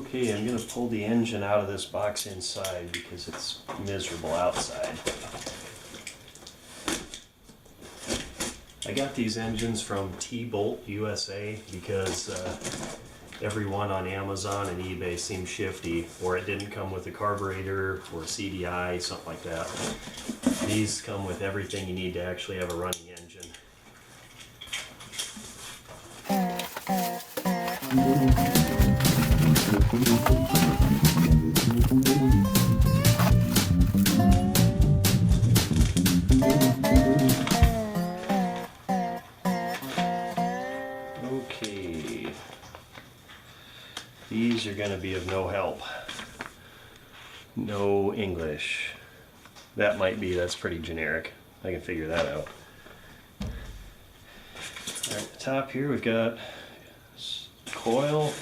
Okay, I'm going to pull the engine out of this box inside because it's miserable outside. I got these engines from T-Bolt USA because every one on Amazon and eBay seemed shifty, or it didn't come with a carburetor or CDI, something like that. These come with everything you need to actually have a running engine. Okay, these are going to be of no help. No English. That's pretty generic. I can figure that out. Alright, at the top here we've got coil,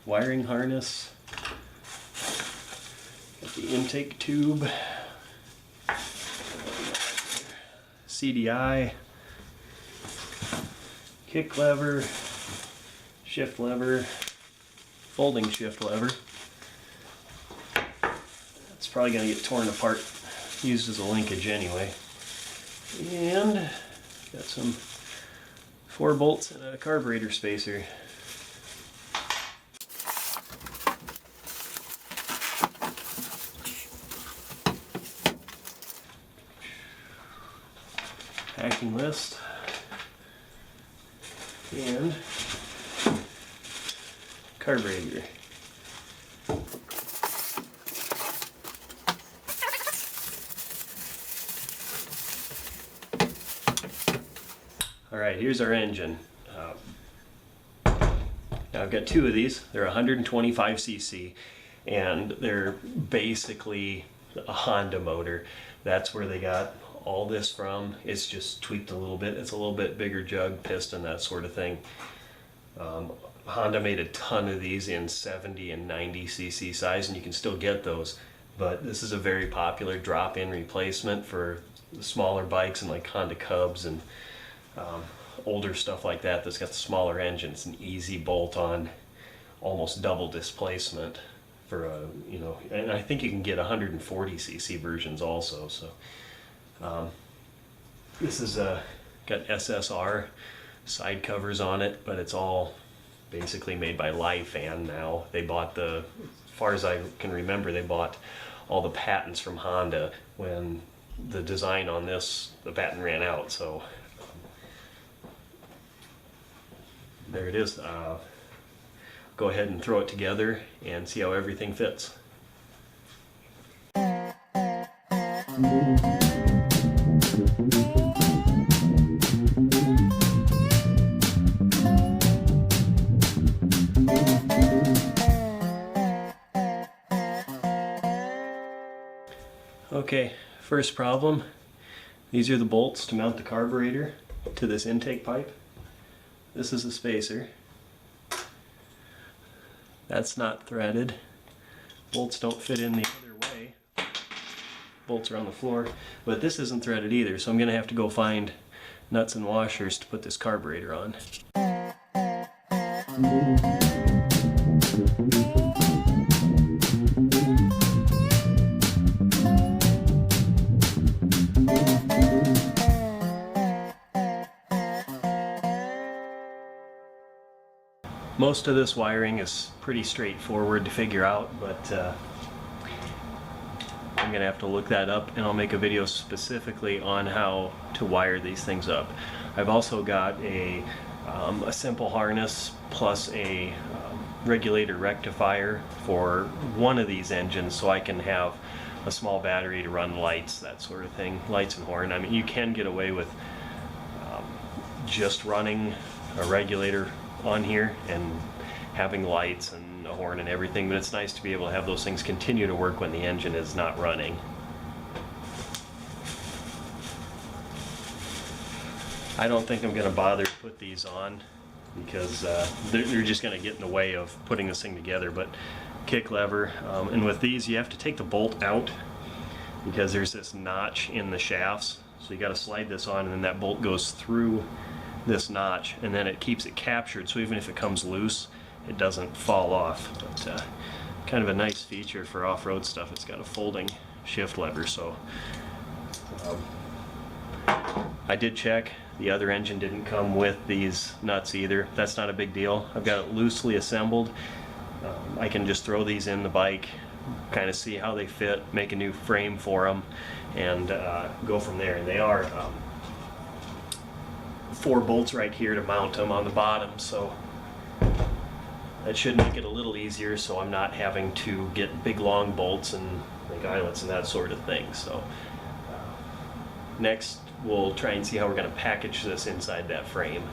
wiring harness, got the intake tube, CDI, kick lever, shift lever, folding shift lever. It's probably going to get torn apart, used as a linkage anyway. And got some 4 bolts and a carburetor spacer. Packing list. And carburetor. Alright, here's our engine. Now I've got 2 of these. They're 125cc and they're basically a Honda motor. That's where they got all this from. It's just tweaked a little bit. It's a little bit bigger jug, piston, that sort of thing. Honda made a ton of these in 70 and 90cc size, and you can still get those. But this is a very popular drop-in replacement for the smaller bikes and like Honda Cubs and older stuff like that that's got the smaller engine. It's an easy bolt-on, almost double displacement for a, and I think you can get 140cc versions also. So this is got SSR side covers on it, but it's all basically made by Lifan now. They bought as far as I can remember, they bought all the patents from Honda when the design on this, the patent ran out. So there it is. Go ahead and throw it together and see how everything fits. Okay, first problem. These are the bolts to mount the carburetor to this intake pipe. This is the spacer. That's not threaded. Bolts don't fit in the other way. Bolts are on the floor, but this isn't threaded either, so I'm going to have to go find nuts and washers to put this carburetor on. Most of this wiring is pretty straightforward to figure out, but I'm going to have to look that up, and I'll make a video specifically on how to wire these things up. I've also got a simple harness plus a regulator rectifier for one of these engines, so I can have a small battery to run lights, that sort of thing, lights and horn. I mean, you can get away with just running a regulator on here and having lights and a horn and everything, but it's nice to be able to have those things continue to work when the engine is not running. I don't think I'm going to bother to put these on because they're just going to get in the way of putting this thing together. But kick lever, and with these you have to take the bolt out because there's this notch in the shafts, so you got to slide this on, and then that bolt goes through this notch, and then it keeps it captured, so even if it comes loose, it doesn't fall off. But kind of a nice feature for off-road stuff. It's got a folding shift lever, so I did check. The other engine didn't come with these nuts either. That's not a big deal. I've got it loosely assembled. I can just throw these in the bike, kind of see how they fit, make a new frame for them, and go from there. And they are 4 bolts right here to mount them on the bottom, so that should make it a little easier, so I'm not having to get big long bolts and make eyelets and that sort of thing. So next we'll try and see how we're going to package this inside that frame.